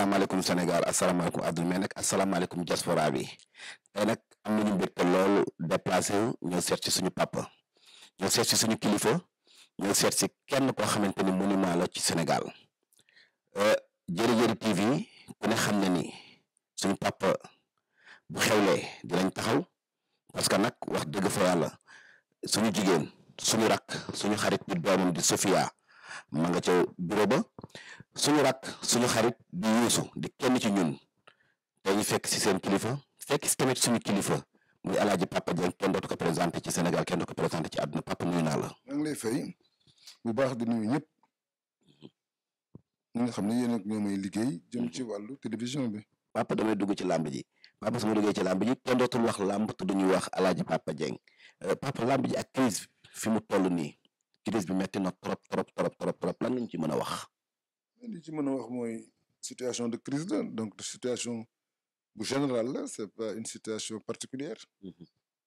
asalaamaaleykum Sénégal asalaamaaleykum àdduna mais nag asalaamaaleykum diaspora bi tey nag am nañu mbégte loolu déplacé ñoo seet ci suñu papa ñoo seet ci suñu kilifa ñoo seet ci kenn koo xamante ni monument la ci Sénégal Jëri Jëri TV ku ne xam na ni suñu papa bu xewlee dinañ taxaw parce que nag wax dëgg fa yàlla suñu jigéen suñu rakk suñu xarit di doomam di Sofia ma nga ca bureau ba suñu rakk suñu xarit di yuusu di kenn ci ñun tey ñu fekk si seen kilifa fekk si tamit suñu kilifa muy alaaji Papa Dieng kenn dootu ko présenté ci Sénégal kenn dootu ko présenté ci àdduna papa nuyu naa la. maa ngi lay fay bu baax di nuyu ñëpp ñi nga xam ne yéen ak ñoo may liggéey jëm ci wàllu télévision bi. papa damay dugg ci làmb ji papa sama duggee ci làmb ji kenn dootul wax làmb te duñuy wax alaaji Papa Dieng papa làmb ji ak crise fi mu toll nii crise bi metti na trop lan lañ ci mën a wax. li ci mën a wax mooy situation de crise la donc situation bu générale la c'est pas une situation particulière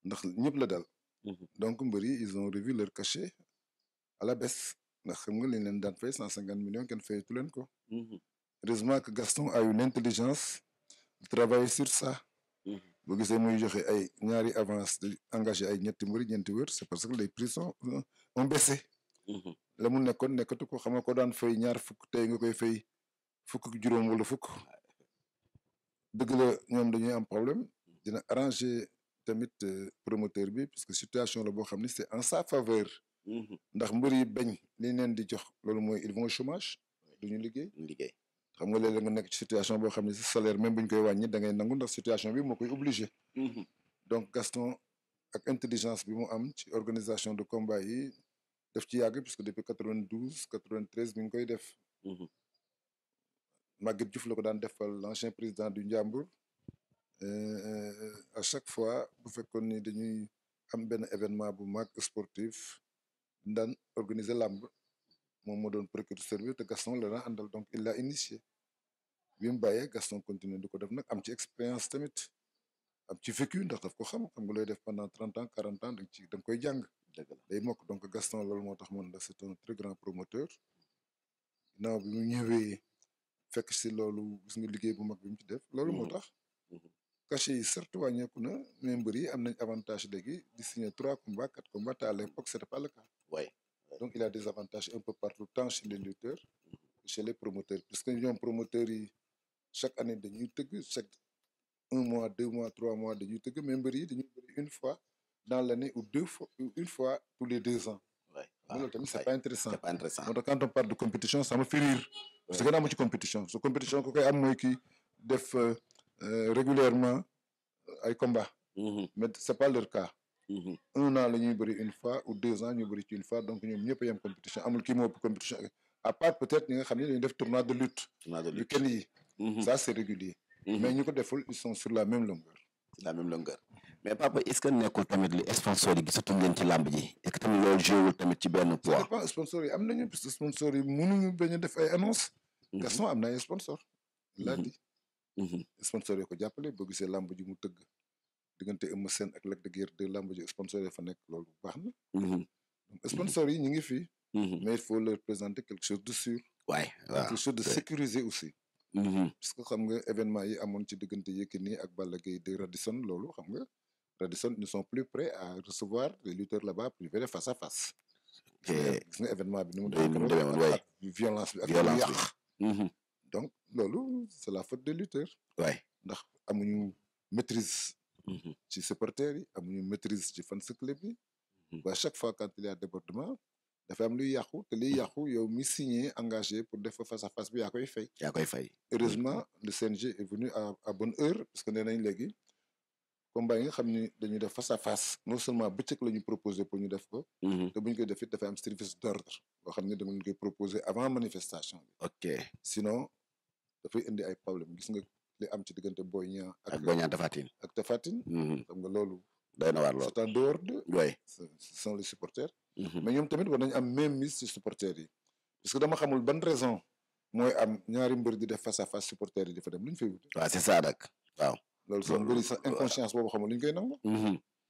ndax ñëpp la dal. donc mbër yi ils ont revu leur cachet à la baisse ndax xam nga liñ leen daan fay 150 millions kenn fayatu leen ko. heureusement que Gaston a eu l'intelligence de travailler sur ça. boo gisee muy joxe ay ñaari avance di engagé ay ñetti wër c'est parce que les prix ont baissé. la mu nekkoon nekkatu ko xam nga ko daan fay ñaar fukk tey nga koy fay fukk ak juróom wala fukk dëgg la ñoom dañuy am problème dina arranger tamit promoteur bi parce que situation la boo xam ni c'est en sa faveur. ndax mbër yi bañ liñ leen di jox loolu mooy ils vont au chômage duñu liggéey xam nga léeg-léeg nga nekk ci situation boo xam ne si salaire même buñ koy wàññi da ngay nangu ndax situation bi moo koy obligé. donc Gaston ak intelligence bi mu am ci organisation de combat yi def ci yàgg puisque depuis 92 93 mi ngi koy def. Maguette Diouf la ko daan defal l'ancien président du Ndiambour à chaque fois bu fekkoon ni dañuy am benn événement bu mag sportif daan organiser làmb moom moo doon précurseur bi te Gaston la daan àndal donc il l'a initié bi mu bàyyee Gaston continuer di ko def nag am ci expérience tamit am ci vécu ndax daf ko xam nga looy def pendant 30 ans 40 ans da nga koy jàng. day mokk donc Gaston loolu moo tax man la c'est un très grand promoteur ginnaaw bi mu ñëwee fekk si loolu gis nga liggéey bu mag bi mu ci def loolu moo tax cachet yi certes wàññeeku na mais mbër yi am nañ avantage léegi di signer 3 combats 4 combats te à l'époque c'était pas le cas. donc il a des avantages un peu partout tant chez les lutteurs que chez les promoteurs puisque ñoom promoteurs yi chaque année dañuy tëgg chaque 1 mois 2 mois 3 mois dañuy tëgg mais mbër yi dañuy bëri une fois dans l'année ou une fois tous les 2 ans. loolu tamit c'est pas intéressant. moo tax quand on parle de compétition ça me fait rire. parce que gën a amu ci compétition su compétition ko koy am mooy kii def régulièrement ay combat mais c'est pas leur cas. 1 an la ñuy bëri une fois ou 2 ans ñu bëri ci une fois donc ñoom ñëpp a yem compétition amul kii moo ëpp compétition à part peut-être ñi nga xam ne dañuy def tournoi de lutte. week-end yi. ça c'est régulier. mais ñu ko deful ils sont sur la même longueur. mais papa est-ce que nekkul tamit li sponsor yi gisatuñ leen ci làmb ji est-ce que tamit loolu jéewul tamit ci benn poids. ça dépend sponsor yi am nañu parce que sponsor yi mënuñu bañ a def ay annonce. Gaston am na ay sponsor laa di. sponsor yi ko jàppale boo gisee làmb ji mu tëgg diggante Eumeu Sène ak Lac de Guiers 2 làmb ji sponsor yi fa nekk loolu baax na. donc sponsor yi ñu ngi fi. mais il faut leur présenter quelque chose de sûr. quelque chose de sécurisé aussi. parce que xam nga événement yi amoon ci diggante Yékini ak Balla Gaye de Radisson loolu xam nga Radisson ne sont plus prêts à recevoir les lutteurs là-bas pour faire face à face. gis nga événement bi ni mu demee ak violence bi ak lu yàq. donc loolu c'est la faute des lutteurs. ndax amuñu maîtrise. ci supporters yi amuñu maîtrise ci fans club yi. à chaque fois quand il y a débordement dafa am luy yàqu te liy yàqu yow mi signé engagé pour def face à face bi yaa koy fay. heureusement le CNG est venu à bonne heure parce que nee nañ léegi combat yi nga xam ni dañuy def face à face non seulement bëccëg la ñu proposé pour ñu def ko. te bu ñu koy def it dafay am service d'ordre boo xam ne dama leen koy proposé avant manifestation bi. sinon dafay indi ay problème gis nga li am ci diggante Boy Niang ak Boy Niang Tapha Tine. xam nga loolu. doy na waar loolu c'est en dehors de. ce sont les supporters. mais ñoom tamit war nañu am même mise ci supporters yi parce que dama xamul ban raison mooy am ñaari mbër di def face à face supporters yi di fa dem lu ñu fay wut. c'est ça nag waaw. loolu sax mbëri sax inconscience boobu xamul lu ñu koy nangu.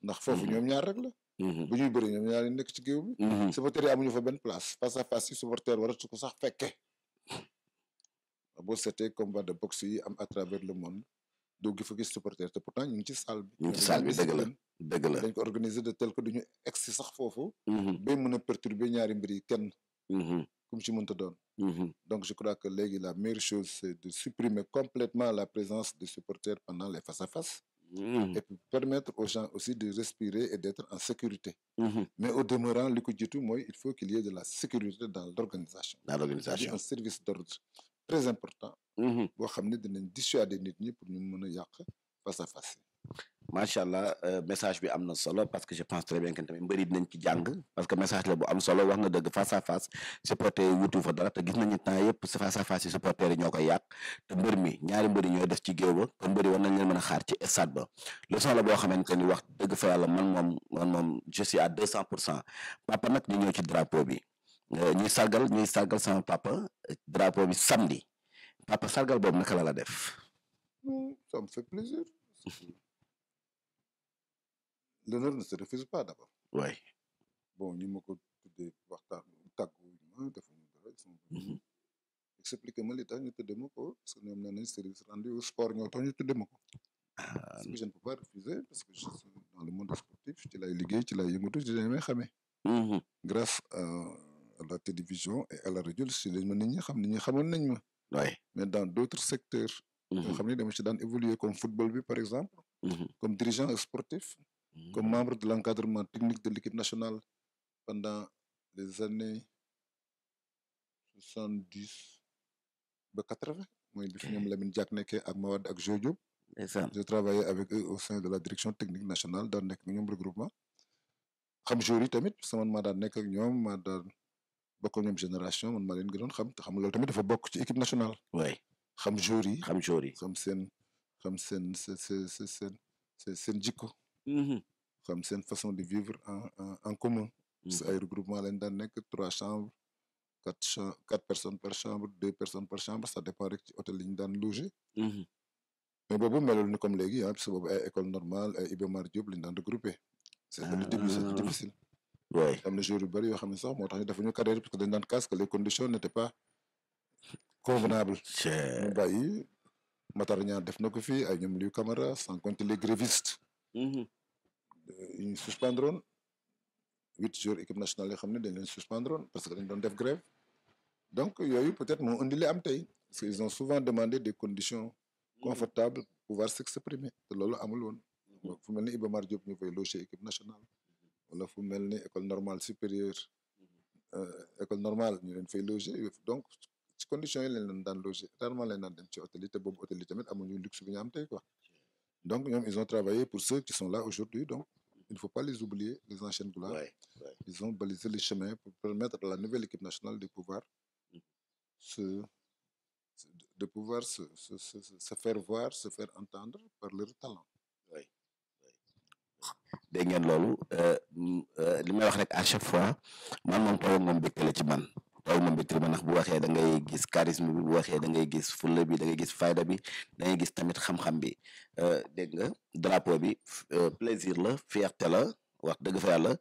ndax foofu ñoom ñaar rek la. bu ñuy bëri ñoom ñaar nekk ci géew bi. supporters yi amuñu fa benn place face à face ci supporter waratu ko sax fekke boo seetee combat de boxe yi am à travers le monde doo gi fa gis supporter te pourtant ñu ngi ci salle bi. ñu ngi ci salle bi dëgg la dëgg la. dañ ko organiser de tel que duñu egsi sax foofu. bay mën a perturber ñaari mbir yi kenn. comme ci mënta doon. Donc je crois que léegi la meilleure chose c'est de supprimer complètement la présence des supporters pendant les face à face. Et puis permettre aux gens aussi de respirer et d'être en sécurité. Mais au demeurant li ko jiitu mooy il faut qu'il y ait de la sécurité dans l'organisation. C'est un service d'ordre très important. boo xam ne dinañ dissuader nit ñi pour ñu mën a yàq face à face. macha allah message bi am na solo parce que je pense très bien que tamit mbëri dinañ ci jàng parce que message la bu am solo wax nga dëgg face à face supporter yi wutu fa dara te gis nañu temps yëpp si face à face yi supporter yi ñoo koy yàq te mbër mi ñaari mbëri ñooy def ci géew ba kon mbëri war nañ leen mën a xaar ci stade ba leçon la boo xamante ni wax dëgg fa yàlla man moom je suis à 200%. papa nag ñu ñëw ci drapeau bi ñuy sargal sama papa drapeau bi samedi papa sargal boobu naka la def. Ça me fait plaisir. L'honneur ne se refuse pas d'abord. Oui. Bon, ñu ma ko tuddee waxtaan tàggu ma defuñu dara sama expliqué ma li tax ñu tuddee ma ko parce que ñoom nee nañ service rendu au sport ñoo tax ñu tuddee ma ko. Ce que je ne peux pas refuser parce que je suis dans le monde sportif ci lay liggéey ci lay yëngatu ci lay may xamee. Grâce à la télévision et à la radio si lañ ma nit ñi xamoon nañ ma. Oui. Mais dans d'autres secteurs. yoo xam ne dama ci daan évoluer comme football bi par exemple. Comme dirigeant sportif. Comme membre de l'encadrement technique de l'équipe nationale pendant les années 70 ba 80 mooy bi fi ñoom Lamine Diack nekkee ak Mawade ak Jo Diop. J'ai travaillé avec eux au sein de la direction technique nationale daan nekk ñoom regroupement xam jour yi tamit parce que man maa daan nekk ak ñoom maa daan bokk ak ñoom génération man maa leen gënoon xam te xam loolu tamit dafa bokk ci équipe nationale. Oui. xam jour yi xam seen jikko. xam seen façon de vivre en commun. C'est ay regroupement lañ daan nekk 3 chambres 4 personnes par chambre 2 personnes par chambre ça dépend rek ci hôtel yi ñu daan loger. Mais boobu melul ni comme léegi parce que boobu ay école normale ay Iba Mar Diop lañ daan regroupé. C'est que le début c'était difficile. Oui. am na jours yu bëri yoo xam ne sax moo tax ñu defuñu carrière parce que dañ daan casse que les conditions n'étaient pas convenables. ñu bàyyi Matar Niang def na ko fii ay ñoom Liu Camara sans compter les grévistes. ñu suspendroon 8 jours équipe nationale yoo xam ne dañ leen suspendroon parce que dañ doon def grève donc yooyu peut-être moo indi li am tey parce que ils ont souvent demandé des conditions confortables pour pouvoir s'exprimer te loolu amul woon fu mel ni Iba Mar Diop ñu fay loger équipe nationale wala fu mel ni école normale supérieure école normale ñu leen fay loger donc ci conditions yi leen daan loger rarement leen daan dem ci hôtel yi te boobu hôtel yi tamit amuñu luxe bi ñu am tey quoi. Donc, ils ont travaillé pour ceux qui sont là aujourd'hui. Donc, il ne faut pas les oublier, les anciennes gloires. Ils ont balisé les chemins pour permettre à la nouvelle équipe nationale de pouvoir se faire voir, se faire entendre par leur talent. dégg ngeen loolu li may wax rek à chaque fois man moom taw moom mbégte la ci man taw moom mbégte la man ndax bu waxee da ngay gis charisme bi bu waxee da ngay gis fulla bi da ngay gis fayda bi da ngay gis tamit xam-xam bi dégg nga drapeau bi plaisir la fierté la wax dëgg fa yàlla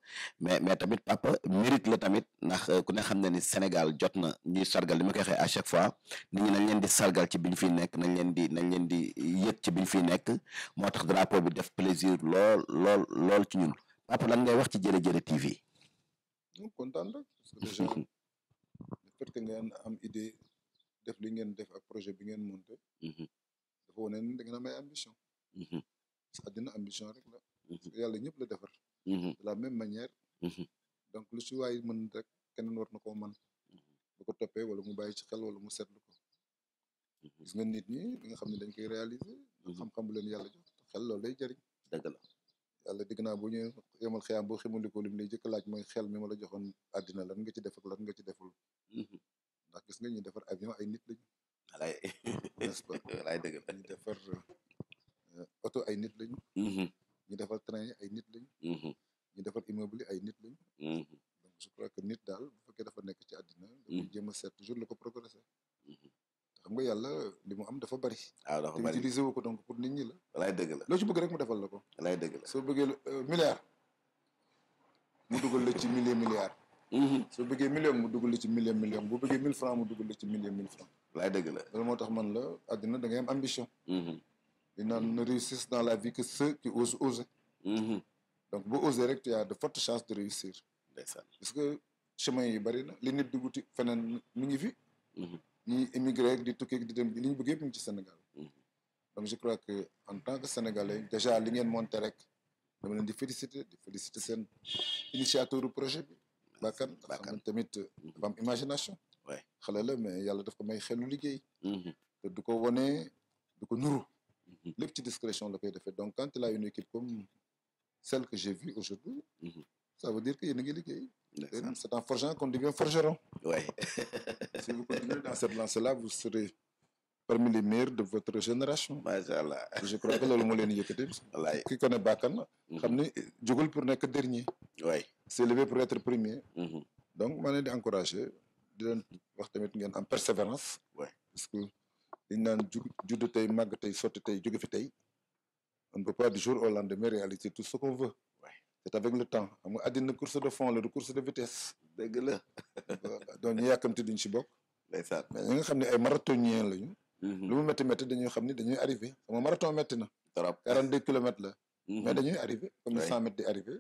mais tamit papa mérite la tamit ndax ku ne xam ne ni Sénégal jot na ñuy sargal li ma koy waxee à chaque fois nit ñi nañ leen di sargal ci biñ fiy nekk nañ leen di yëg ci biñ fiy nekk moo tax drapeau bi def plaisir lool ci ñun papa lan ngay wax ci Jërëjërë TV. ñu kontaan rek parce que déjà le fait que ngeen am idée def li ngeen def ak projet bi ngeen monté. dafa wane ni da ngeen am ay ambition. parce que àddina ambition rek la. parce que yàlla ñëpp la defar. de la même manière. donc lu ci waay mën rek keneen war na koo mën. bu ko toppee wala mu bàyyi ci xel wala mu seetlu ko. gis nga nit ñi li nga xam ne dañ koy réaliser. xam-xam bu leen yàlla jox xel loolu lay jëriñ. dëgg la yàlla digg naa boo ñëwee yemal xëyam boo ximandikoo li mu lay jëkk laaj mooy xel mi ma la joxoon àddina lan nga ci def ak lan nga ci deful. ndax gis nga ñuy defar avion ay nit lañu. walaay n'est-ce pas walaay dëgg la ñu defar oto ay nit lañu. ñu defar train yi ay nit lañu. ñu defar immeuble yi ay nit lañu. donc je crois que nit daal bu fekkee dafa nekk ci àddina. dafa jéem a seet toujours la ko progresser. xam nga yàlla li mu am dafa bari. waaw dafa bari te utiliser wu ko donc pour nit ñi la. walaay dëgg la loo ci bëgg rek mu defal la ko. walaay dëgg la soo bëggee milliard mu dugal la ci milliard. soo bëggee million mu dugal ci million boo bëggee 1000 francs mu dugal ci million francs. laay dëgg la. loolu moo tax man la àddina da ngay am ambition. di naan ne réussissent dans la vie que ceux qui osent oser. donc boo oser rek tu as de fortes chances de réussir. ndeysaan. parce que chemin yi bari na li nit di wuti feneen mi ngi fi. ñi émigré rek di tukki di dem li ñu bëgg yëpp mu ngi ci Sénégal. donc je crois que en tant que sénégalais déjà li ngeen monté rek dama leen di féliciter seen initiateur du projet bi. Bakane xam tamit dafa am imagination. xale la mais yàlla daf ko may xelu liggéey. te du ko wone du ko nuru. lépp ci discrétion la koy defee donc quand il a une équipe comme celle que j'ai vue aujourd'hui. ça veut dire que yéen a ngi liggéey. c'est en forgeant qu'on devient forgeron. Si vous continuez dans cette lancée-là vous serez parmi les meilleurs de votre génération. macha allah. je crois que loolu moo leen yëkkati. wallaay ki connaît Bakane xam ni jógul pour nekk dernier. c'est levé pour être premier. donc maa leen di encourager di leen wax tamit ngeen am persévérance. parce que dañ naan judd tey màgg tey sotti tey jóge fi tey on ne peut pas du jour au lendemain réaliser tout ce qu'on veut. c'est avec le temps xam nga àddina course de fond la du course de vitesse. dëgg la. donc ñu yàkkamti duñ ci bokk. ndeysaan. mais ñi nga xam ne ay marathoniens lañu. lu mu métti métti dañuy xam ni dañuy arrivé xam nga marathon métti na. trop 42 kilomètres la. mais dañuy arrivé comme ni 100 mètres di arrivé.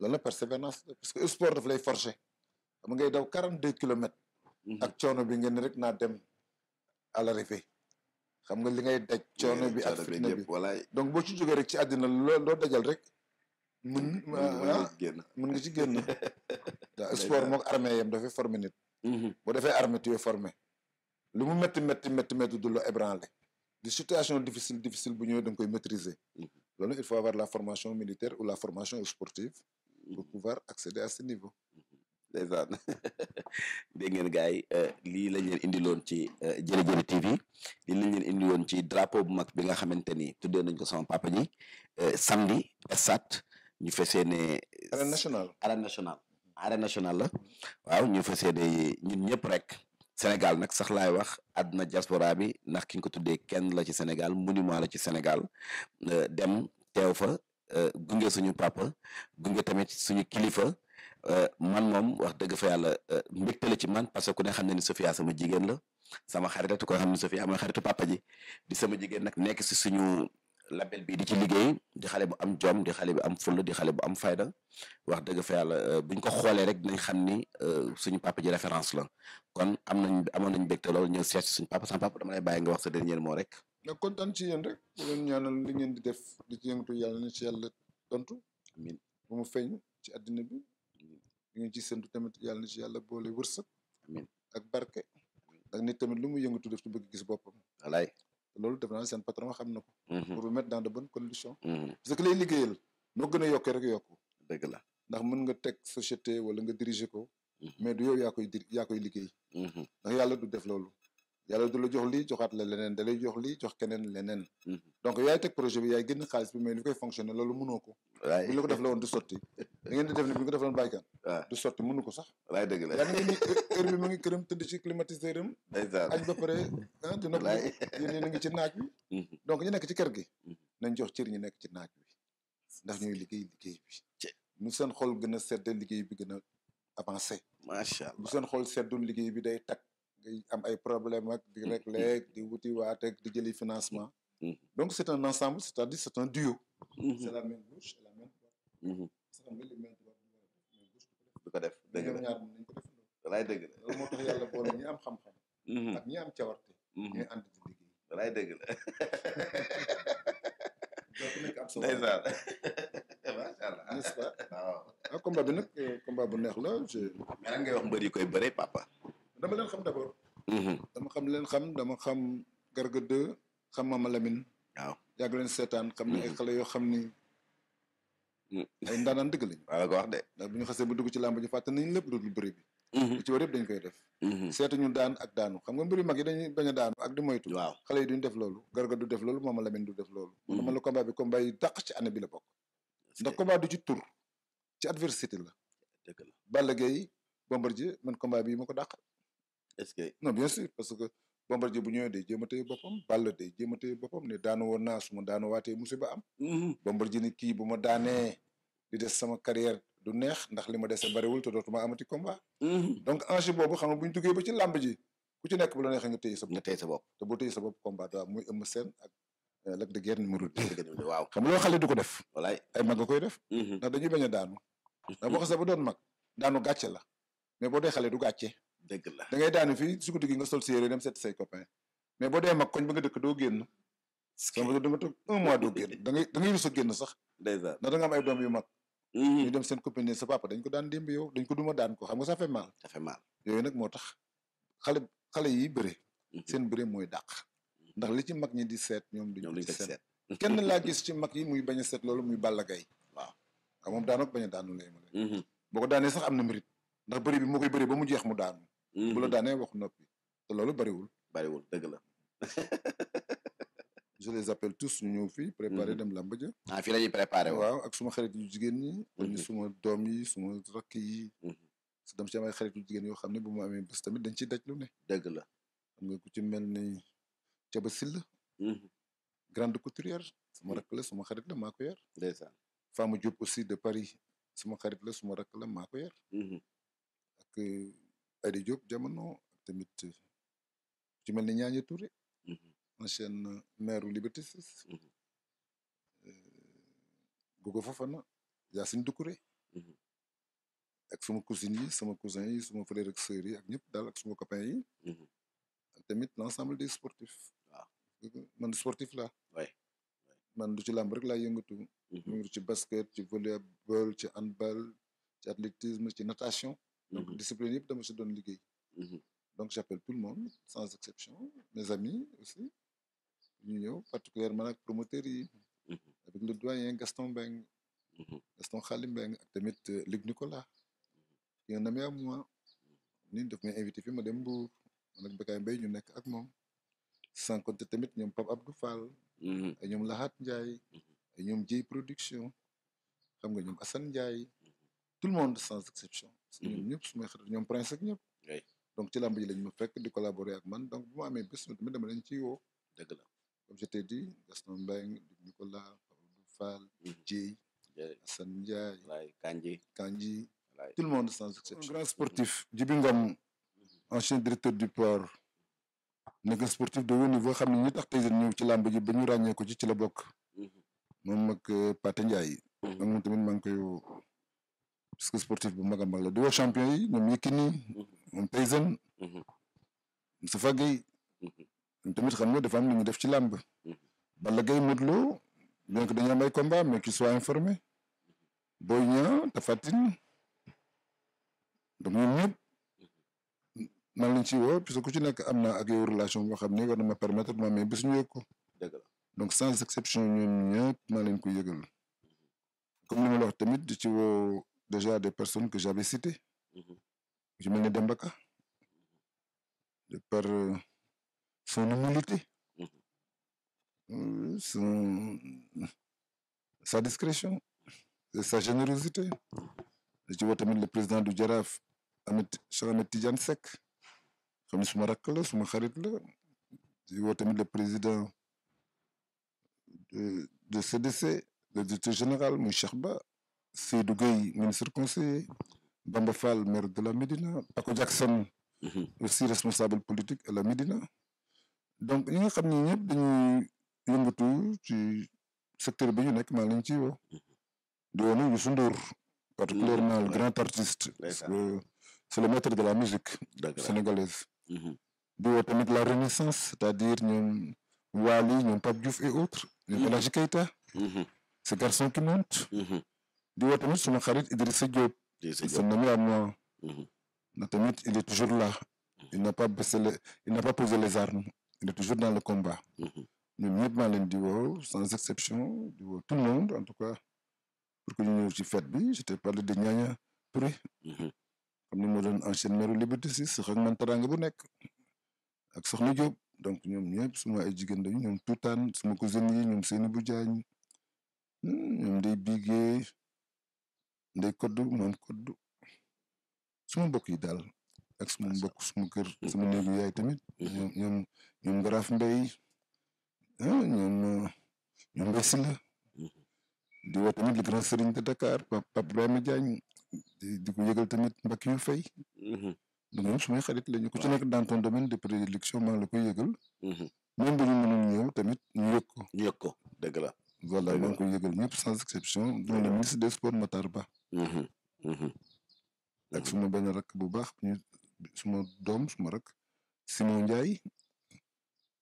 loolu la persévérance la parce que sport daf lay forcer. xam nga ngay daw 42 kilomètres. ak coono bi ngeen rek naa dem à l'arrivée. xam nga li ngay daj coono bi ak fitna bi donc boo ci jógee rek ci àddina loo dajal rek. mën nga ci génn. sport mook armée yam dafay former nit. boo defee armée tu es formé. lu mu métti du la ébranlé. di situation difficile bu ñëwee da nga koy maîtriser. loolu il faut avoir la formation militaire ou la formation sportive. pour pouvoir accéder à ce niveau. ndeysaan dégg ngeen gars yi lii lañ leen indiloon ci Jëri Jëri TV lii lañ leen indiloon ci drapeau bu mag bi nga xamante ni tuddee nañ ko sama papa ji samedi stade ñu fas yéene. arène nationale la waaw ñu fas yéene ñun ñëpp rek Sénégal nag sax laay wax àdduna diaspora bi ndax ki nga ko tuddee kenn la ci Sénégal monument la ci Sénégal dem teew fa gunge suñu papa gunge tamit suñu kilifa. man moom wax dëgg fa yàlla mbégte la ci man parce que ku ne xam ne ni Sofia sama jigéen la sama xarit ko xam ne Sofia mooy xaritu papa ji di sama jigéen nag nekk si suñu label bi di ci liggéey di xale bu am jom di xale bu am fulla di xale bu am fayda wax dëgg fa yàlla buñ ko xoolee rek dinañ xam ni suñu papa ji référence la kon amoon nañ mbégte loolu ñëw seet si suñu papa sama papa dama lay bàyyi nga wax sa dernier mot rek. nga kontaan ci yéen rek bu leen ñaanal li ngeen di def di ci yëngatu yàlla na ci yàlla tontu. amiin bu mu feeñ ci àddina bi. li ngeen ci séntu tamit yàlla na ci yàlla boole wërsëg. amiin ak barke. ak nit tamit lu mu yëngatu def ci bëgg gis boppam. walaay loolu def naa seen patron xam na ko. pour vous mettre dans de bonnes conditions. parce que lay liggéeyal noo gën a yokkee rek yokku. dëgg la ndax mën nga teg société wala nga diriger ko. mais du yow yaa koy liggéey. ndax yàlla du def loolu. yàlla du la jox lii joxaat la leneen da lay jox lii jox keneen leneen. donc yaay teg projet bi yaay génn xaalis bi mais li koy fonctionner loolu mënoo ko. waay bu la ko def la woon du sotti. da ngeen di def ni bi nga ko def loon baykan du sotti mënu ko sax. wallaay dëgg la yaa ngi ni heure bi mu ngi këram tëdd ci climatiseur am. añ ba pare dina ko yéen a ngi ci naaj bi. donc ñu nekk ci kër gi. nañ jox cër ñi nekk ci naaj bi. ndax ñooy liggéey bi. ñu seen xol gën a sedd liggéey bi gën a avancé. macha allah bu seen xol seddul liggéey bi day tag. ngay am ay problème ak di régler di wuti waat ak di jëli financement. donc c'est un ensemble c'est-à-dire c'est un duo. c'est la main gauche et la main droite. sax nga li main droite du ko def dëgg la ñaar nañ ko def walaay dëgg la loolu moo tax yàlla boole ñi am xam-xam. ak ñi am cawarte. ñuy ànd di liggéey. walaay dëgg la. donc nekk am solo. ndeysaan macha allah n'est-ce pas. waaw combat bi nag combat bu neex la mais lan ngay wax mbër yi koy bëre papa. dama leen xam d'abord. dama xam Garga 2 xam Mama Lamine. waaw yàgg leen seetaan xam ne ay xale yoo xam ni. ay ndaanaan dëgg lañ. waaw la ko wax de. ndax bu ñu xasee ba dugg ci làmb ji fàtte nañ lépp lu bëri bi. li ci war yëpp dañ koy def. seetuñu daan ak daanu xam nga mbiri mag yi dañuy bañ a daanu ak di moytu. waaw xale yi duñ def loolu. Garga du def loolu Mama Lamine du def loolu. man la combat bi combat yi dàq ci année bi la bokk. ndax combat du ci tur ci adversité la. dëgg la Balla Gaye Bombardier man combat bi ma ko dàq. est-ce que non bien sûr parce que Bombardier bu ñëwee day jéem a téye boppam Balla day jéem a téye boppam ne daanu woon naa su ma daanu waatee musiba am. Bombardier ni kii bu ma daanee di des sama carrière du neex ndax li ma dese bariwul te dootuma amati combat. donc enjeu boobu xam nga bu ñu duggee ba ci làmb ji ku ci nekk bu la neexee nga téye sa bopp. nga téye sa bopp te boo téye sa bopp combat daa muy Eumeu Sène ak Lac de Guiers numéro 2. waaw xam nga loolu xale du ko def. walaay ay mag nga koy def. ndax dañuy bañ a daanu. ndax boo xasee ba doon mag daanu gàcce la mais boo dee xale du gàcce. dëgg la da ngay daanu fii su guddi gi nga sol si yére dem seet say copain mais boo dee mag koñ ba nga dëkk doo génn. sama da nga toog 1 mois doo génn da ngay rus a génn sax. ndeysaan ndax da nga am ay doom yu mag. ñu dem seen copine ne sa papa dañ ko daan démb yow dañ ko duma daan ko xam nga ça fait mal. ça fait mal yooyu nag moo tax xale yi bëre. seen bëre mooy dàq. ndax li ci mag ñi di seet ñoom duñ ko seet. kenn laa gis ci mag yi muy bañ a seet loolu muy Balla Gaye. waaw moom daanaka bañ a daanu lay mën boo ko daanee sax am na mérite ndax bëri bi moo koy bëri ba mu jeex mu daanu. bu la daanee wax noppi te loolu bariwul. dëgg la. je les appelle tous ñu ñëw fii préparé dem làmb ja. fii la ñuy préparé waaw ak suma xarit yu jigéen ñi. ñu suma doom yi suma rakk yi. su dem ci am ay xarit yu jigéen yoo xam ne bu mu amee bés tamit dañ ciy daj lu ne. dëgg la. xam nga ku ci mel ni Thiaba Sylla. grande couturière. suma rakk la suma xarit la maa ko yar. ndeysaan. Fama Diop aussi de Paris suma xarit la suma rakk la maa ko yar. ak Aïda Diop jamono ak tamit ci mel ni Ñaañe Touré. ancienne maire Liberté 6. Gogo Fofana Yacine Doucouré. ak suma cousine yi sama cousin yi suma frère ak sœur yi ak ñëpp daal ak suma copain yi. ak tamit l'ensemble des sportifs. waaw man sportif la oui man du ci làmb rek laa yëngatu. mu ngi ci basket ci volleyball ci handball ci athlétisme ci natation. donc discipline yëpp dama si doon liggéey. donc j'appelle tout le monde sans exception mes amis aussi ñu ñëw particulièrement ak promoteurs yi. avec le doyen Gaston Mbengue. Gaston Xali Mbengue ak tamit Luc Nicolas. qui est un ami à moi. ni daf may invité fi ma dem Mbour man ak Bekaay Mbaye ñu nekk ak moom. sans compter tamit ñoom Pape Abdou Fall. ay ñoom Lahat Ndiaye. ay ñoom Dieye production. xam nga ñoom Assane Ndiaye. tout le monde sans exception. ñoom ñëpp su may xarit ñoom Prince ak ñëpp. donc ci làmb ji lañ ma fekk di collaborer ak man donc bu ma amee bés tamit dama leen ciy woo. dëgg la comme je t'ai dit Gaston Mbengue Nicolas Pape Abdou Fall. Dieye Assane Ndiaye. Kandji tout le monde sans exception. grand sportif Djibi Ngom ancien directeur du port. nekk sportif de haut niveau xam ne ñi tax tey ñëw ci làmb ji ba ñu ràññee ko ci la bokk. moom ak Pathé Ndiaye. donc moom tamit maa ngi koy woo parce que sportif bu mag a mag la di woo champion yi ñoom Yékini. moom Tyson. Moustapha Gueye. ñoom tamit xam nga dafa am lu ñu def ci làmb. Balla Gaye Modou Lo bien que dañu am ay combat mais qu'il soit informé. Boy Niang Tapha Tine. donc ñun ñëpp. man lañ ci woo parce que ku ci nekk am na ak yow relation boo xam ne war na ma permettre ma mais bés ñu yëg ko. dëgg la donc sans exception ñoom ñëpp maa leen ko yëgal. comme li ma la wax tamit di ci woo déjà des personnes que j'avais citées. ci mel ni Demba Ka de par son humilité. sa discrétion et sa générosité. di ci woo tamit le président du Jaraaf Cheikh Ahmed Tidiane Seck. xam ne suma rakk la suma xarit la di woo tamit le président de CDC le directeur général muy Cheikh Ba Seydou Gueye ministre conseiller Bamba Fall maire de la Médina Paco Jackson aussi responsable politique à la Médina donc ñi nga xam ne ñëpp dañuy yëngatu ci secteur bi ñu nekk maa lañ ci woo di woo nag Youssou Ndour particulièrement le grand artiste c'est le maître de la musique sénégalaise. di woo tamit la renaissance c'est-à-dire ñoom Wally ñoom Pape Diouf et autres ñoom El Hadji Keita ce garçon qui monte di woo tamit suma xarit Idrissa Diop c'est un ami à moi na tamit il est toujours là il n'a pas posé les armes il est toujours dans le combat ñoom ñëpp maa leen di woo sans exception di woo tout le monde en tout cas pour que ñu ñëw ci fête bi je t'ai parlé de Ñaaña Touré xam ni moo doon ancienne maire Liberté 6 ak man teraanga bu nekk ak Soxna Diop donc ñoom ñëpp suma ay jigéen lañu ñoom tuutaan suma cousine yi ñoom Seynabou Diagne ñoom Ndey Bigué Ndey Koddu moom Koddu suma mbokk yi daal ak suma mbokk suma kër suma néegu yaay tamit ñoom Ngaraaf Mbay ñoom Mbay Silla di woo tamit le grand serigne de Dakar Pape Ibrahima Diagne di ko yëgal tamit mbakk yu fay donc ñoom sumay xarit lañu ku ci nekk dans ton domaine de prédilection maa ngi la koy yëgal même bu ñu mënul ñëw tamit ñu yëg ko ñu yëg ko dëgg la voilà maa ngi koy yëgal ñëpp sans exception dont le ministre des sports Matar Ba ak suma benn rakk bu baax ñu suma doom suma rakk Simon Ndiaye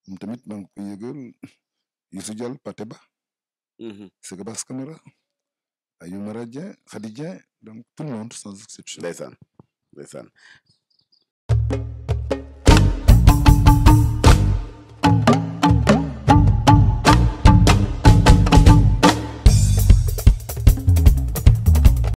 moom tamit maa ngi koy yëgal Youssou Diall Paté Ba Sega Bass Camara Ayoumara Dieng Khady Dieng donc tout le monde sans exception ndeysaan